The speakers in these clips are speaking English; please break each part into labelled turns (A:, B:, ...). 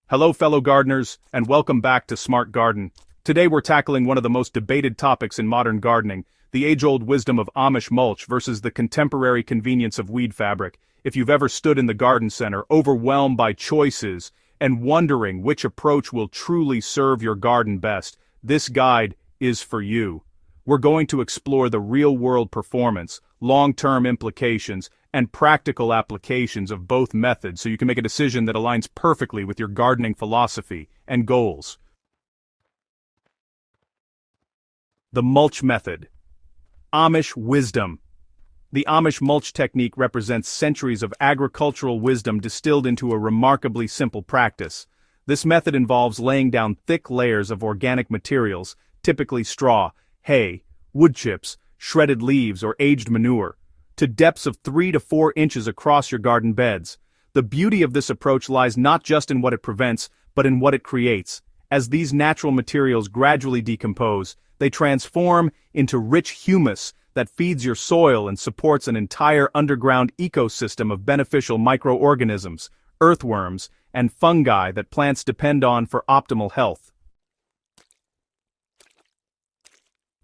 A: Hello fellow gardeners, and welcome back to Smart Garden. Today we're tackling one of the most debated topics in modern gardening, the age-old wisdom of Amish mulch versus the contemporary convenience of weed fabric. If you've ever stood in the garden center, overwhelmed by choices, and wondering which approach will truly serve your garden best, this guide is for you. We're going to explore the real-world performance, long-term implications, and practical applications of both methods so you can make a decision that aligns perfectly with your gardening philosophy and goals. The mulch method. Amish wisdom. The Amish mulch technique represents centuries of agricultural wisdom distilled into a remarkably simple practice. This method involves laying down thick layers of organic materials, typically straw, hay, wood chips, shredded leaves, or aged manure, to depths of 3 to 4 inches across your garden beds. The beauty of this approach lies not just in what it prevents, but in what it creates. As these natural materials gradually decompose, they transform into rich humus that feeds your soil and supports an entire underground ecosystem of beneficial microorganisms, earthworms, and fungi that plants depend on for optimal health.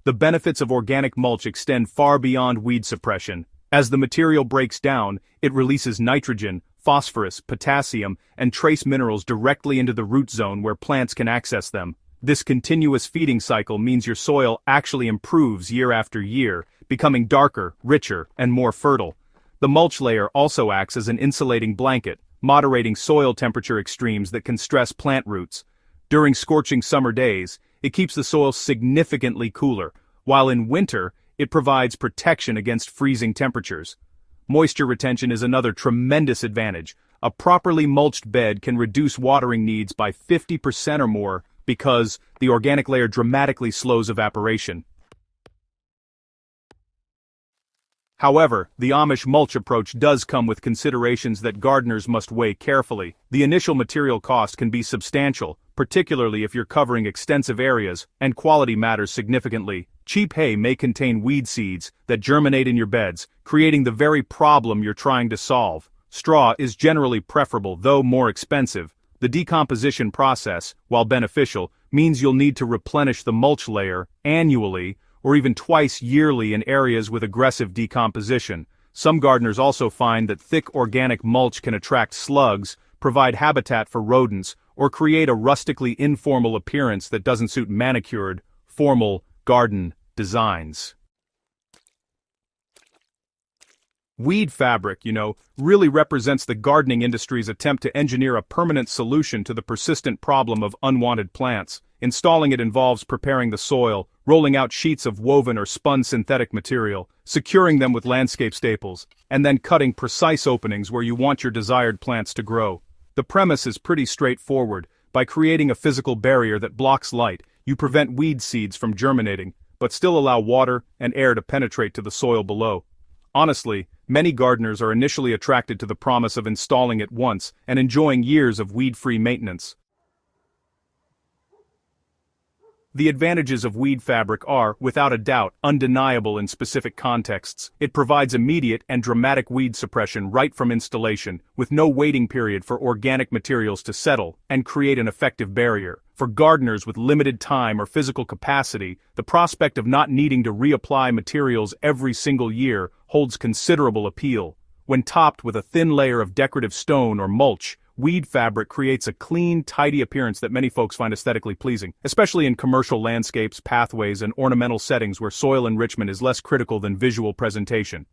A: The benefits of organic mulch extend far beyond weed suppression. As the material breaks down, it releases nitrogen, phosphorus, potassium, and trace minerals directly into the root zone where plants can access them. This continuous feeding cycle means your soil actually improves year after year, becoming darker, richer, and more fertile. The mulch layer also acts as an insulating blanket, moderating soil temperature extremes that can stress plant roots. During scorching summer days, it keeps the soil significantly cooler, while in winter, it provides protection against freezing temperatures. Moisture retention is another tremendous advantage. A properly mulched bed can reduce watering needs by 50% or more because the organic layer dramatically slows evaporation. However, the Amish mulch approach does come with considerations that gardeners must weigh carefully. The initial material cost can be substantial, particularly if you're covering extensive areas, and quality matters significantly. Cheap hay may contain weed seeds that germinate in your beds, creating the very problem you're trying to solve. Straw is generally preferable, though more expensive. The decomposition process, while beneficial, means you'll need to replenish the mulch layer annually or even twice yearly in areas with aggressive decomposition. Some gardeners also find that thick organic mulch can attract slugs, provide habitat for rodents, or create a rustically informal appearance that doesn't suit manicured, formal garden designs. Weed fabric, really represents the gardening industry's attempt to engineer a permanent solution to the persistent problem of unwanted plants. Installing it involves preparing the soil, rolling out sheets of woven or spun synthetic material, securing them with landscape staples, and then cutting precise openings where you want your desired plants to grow. The premise is pretty straightforward. By creating a physical barrier that blocks light, you prevent weed seeds from germinating, but still allow water and air to penetrate to the soil below. Honestly, many gardeners are initially attracted to the promise of installing it once and enjoying years of weed-free maintenance. The advantages of weed fabric are, without a doubt, undeniable in specific contexts. It provides immediate and dramatic weed suppression right from installation, with no waiting period for organic materials to settle and create an effective barrier. For gardeners with limited time or physical capacity, the prospect of not needing to reapply materials every single year holds considerable appeal. When topped with a thin layer of decorative stone or mulch, weed fabric creates a clean, tidy appearance that many folks find aesthetically pleasing, especially in commercial landscapes, pathways, and ornamental settings where soil enrichment is less critical than visual presentation.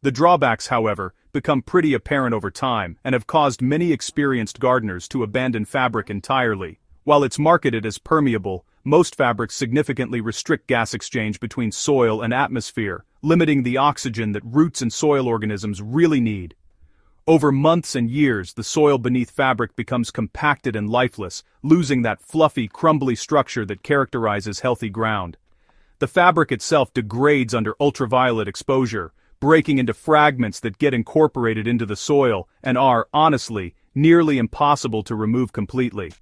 A: The drawbacks, however, become pretty apparent over time and have caused many experienced gardeners to abandon fabric entirely. While it's marketed as permeable, most fabrics significantly restrict gas exchange between soil and atmosphere, limiting the oxygen that roots and soil organisms really need. Over months and years, the soil beneath fabric becomes compacted and lifeless, losing that fluffy, crumbly structure that characterizes healthy ground. The fabric itself degrades under ultraviolet exposure, breaking into fragments that get incorporated into the soil and are, honestly, nearly impossible to remove completely.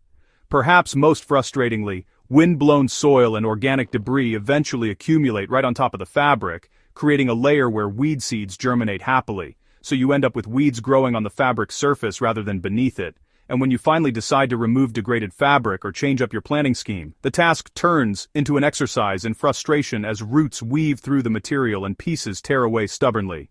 A: Perhaps most frustratingly, wind-blown soil and organic debris eventually accumulate right on top of the fabric, creating a layer where weed seeds germinate happily. so you end up with weeds growing on the fabric surface rather than beneath it. And when you finally decide to remove degraded fabric or change up your planting scheme, the task turns into an exercise in frustration as roots weave through the material and pieces tear away stubbornly.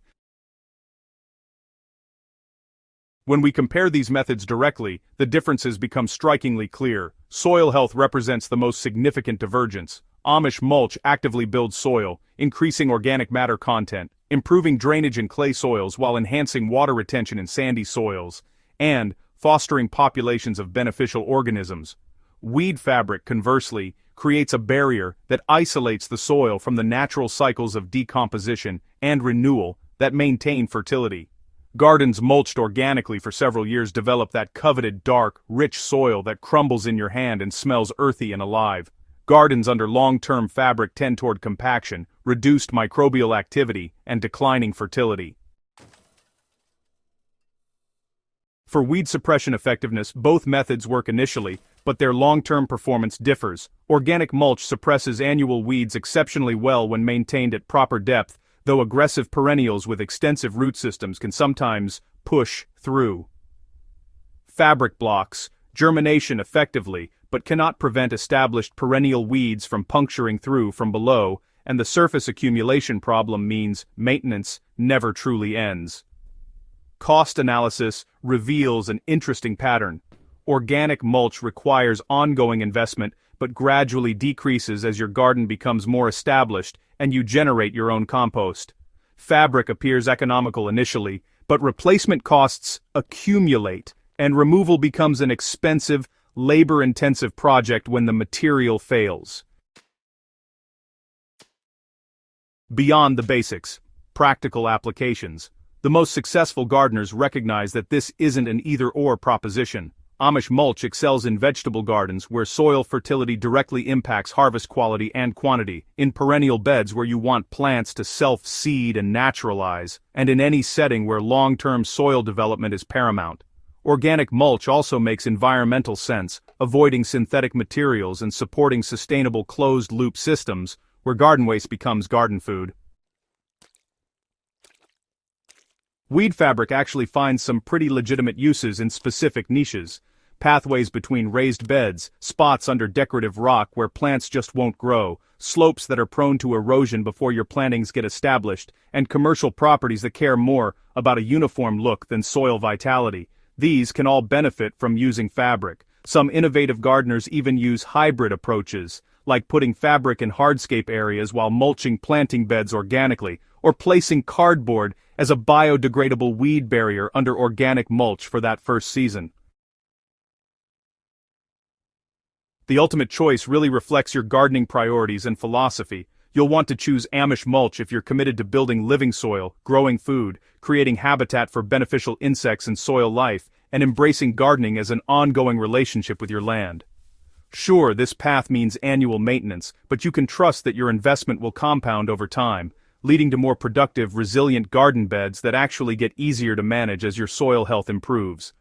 A: When we compare these methods directly, the differences become strikingly clear. Soil health represents the most significant divergence. Amish mulch actively builds soil, increasing organic matter content, improving drainage in clay soils while enhancing water retention in sandy soils, and fostering populations of beneficial organisms. Weed fabric, conversely, creates a barrier that isolates the soil from the natural cycles of decomposition and renewal that maintain fertility. Gardens mulched organically for several years develop that coveted dark, rich soil that crumbles in your hand and smells earthy and alive. Gardens under long-term fabric tend toward compaction, reduced microbial activity, and declining fertility. For weed suppression effectiveness, both methods work initially, but their long-term performance differs. Organic mulch suppresses annual weeds exceptionally well when maintained at proper depth, though aggressive perennials with extensive root systems can sometimes push through. Fabric blocks germination effectively, but cannot prevent established perennial weeds from puncturing through from below, and the surface accumulation problem means maintenance never truly ends. Cost analysis reveals an interesting pattern. Organic mulch requires ongoing investment, but gradually decreases as your garden becomes more established and you generate your own compost. Fabric appears economical initially, but replacement costs accumulate, and removal becomes an expensive, labor-intensive project when the material fails. Beyond the basics, practical applications. The most successful gardeners recognize that this isn't an either-or proposition. Amish mulch excels in vegetable gardens where soil fertility directly impacts harvest quality and quantity, in perennial beds where you want plants to self-seed and naturalize, and in any setting where long-term soil development is paramount. Organic mulch also makes environmental sense, avoiding synthetic materials and supporting sustainable closed-loop systems, where garden waste becomes garden food. Weed fabric actually finds some pretty legitimate uses in specific niches. Pathways between raised beds, spots under decorative rock where plants just won't grow, slopes that are prone to erosion before your plantings get established, and commercial properties that care more about a uniform look than soil vitality. These can all benefit from using fabric. Some innovative gardeners even use hybrid approaches, like putting fabric in hardscape areas while mulching planting beds organically, or placing cardboard as a biodegradable weed barrier under organic mulch for that first season. The ultimate choice really reflects your gardening priorities and philosophy. You'll want to choose Amish mulch if you're committed to building living soil, growing food, creating habitat for beneficial insects and soil life, and embracing gardening as an ongoing relationship with your land. Sure, this path means annual maintenance, but you can trust that your investment will compound over time, leading to more productive, resilient garden beds that actually get easier to manage as your soil health improves.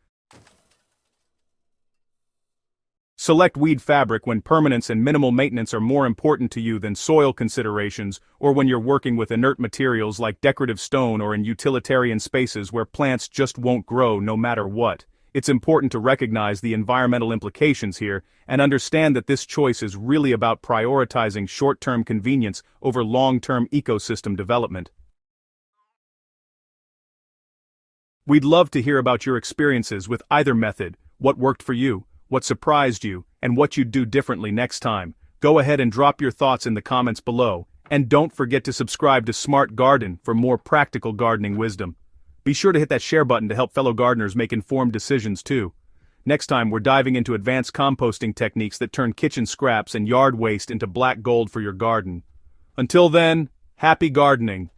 A: Select weed fabric when permanence and minimal maintenance are more important to you than soil considerations, or when you're working with inert materials like decorative stone or in utilitarian spaces where plants just won't grow no matter what. It's important to recognize the environmental implications here and understand that this choice is really about prioritizing short-term convenience over long-term ecosystem development. We'd love to hear about your experiences with either method, what worked for you, what surprised you, and what you'd do differently next time. Go ahead and drop your thoughts in the comments below, and don't forget to subscribe to Smart Garden for more practical gardening wisdom. Be sure to hit that share button to help fellow gardeners make informed decisions too. Next time we're diving into advanced composting techniques that turn kitchen scraps and yard waste into black gold for your garden. Until then, happy gardening!